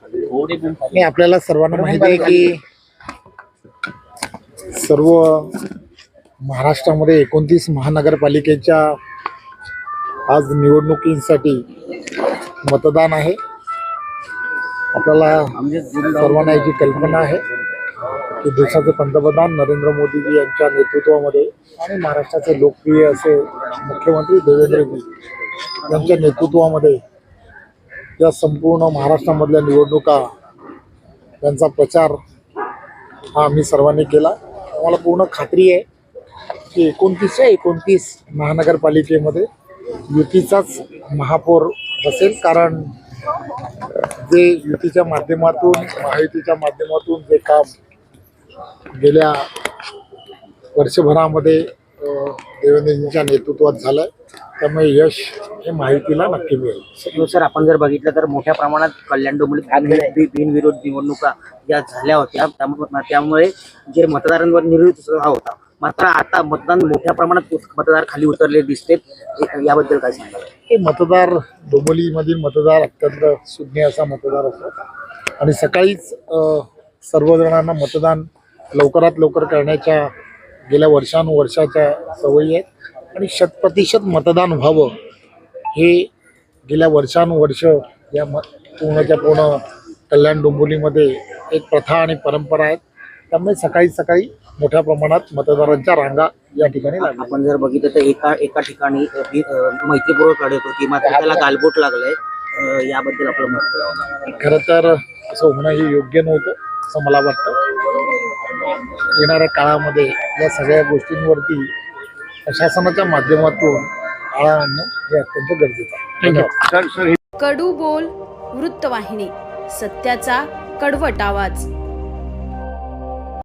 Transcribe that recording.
नाही, आपल्याला सर्वांना माहिती आहे की सर्व महाराष्ट्रामध्ये 29 महानगरपालिकेच्या आज निवडणुकीसाठी मतदान आहे। आपल्याला सर्वांना याची कल्पना आहे की देशाचे पंतप्रधान नरेंद्र मोदीजी यांच्या नेतृत्वामध्ये आणि महाराष्ट्राचे लोकप्रिय असे मुख्यमंत्री देवेंद्रजी यांच्या नेतृत्वामध्ये या संपूर्ण महाराष्ट्रामधल्या निवडणुका यांचा प्रचार हा आम्ही सर्वांनी केला। आम्हाला पूर्ण खात्री आहे की 29 महानगरपालिकेमध्ये युतीचाच महापौर असेल, कारण जे युतीच्या माध्यमातून महायुतीच्या माध्यमातून जे काम गेल्या वर्षभरामध्ये देवेंद्रजींच्या नेतृत्वात झालं त्यामुळे यश हे महायुतीला नक्की मिळेल। सर, आपण जर बघितलं तर मोठ्या प्रमाणात कल्याण डोंबिवलीत बिनविरोध निवडणुका ज्या झाल्या होत्या त्यामुळे जे मतदारांवर निर्विरोध होता, मात्र आता मतदान मोठ्या प्रमाणात मतदार खाली उतरले दिसते, याबद्दल काय सांगाल? हे मतदार डोंबिवलीमधील मतदार अत्यंत सुज्ञ असा मतदार असतो आणि सकाळीच सर्वजणांना मतदान लवकरात लवकर करण्याच्या गेल्या वर्षानुवर्षाच्या सवयी आहेत आणि 100% मतदान व्हावं हे गेल्या वर्षानुवर्ष या पूर्णच्या पूर्ण कल्याण डोंबिवलीमध्ये एक प्रथा आणि परंपरा आहे। त्यामुळे सकाळी मोठ्या प्रमाणात मतदारांच्या रांगा या ठिकाणी लागल्या। आपण जर बघितलं तर एका ठिकाणी मैत्रीपूर्वक लढत होती, मात्र त्याला गालबोट लागलंय, याबद्दल आपलं मत? खरं तर असं होणं हे योग्य नव्हतं असं मला वाटतं। येणाऱ्या काळामध्ये या सगळ्या गोष्टींवरती प्रशासनाच्या माध्यमातून आळा आणणं हे अत्यंत गरजेचं आहे। कडू बोल वृत्तवाहिनी, सत्याचा कडवट आवाज।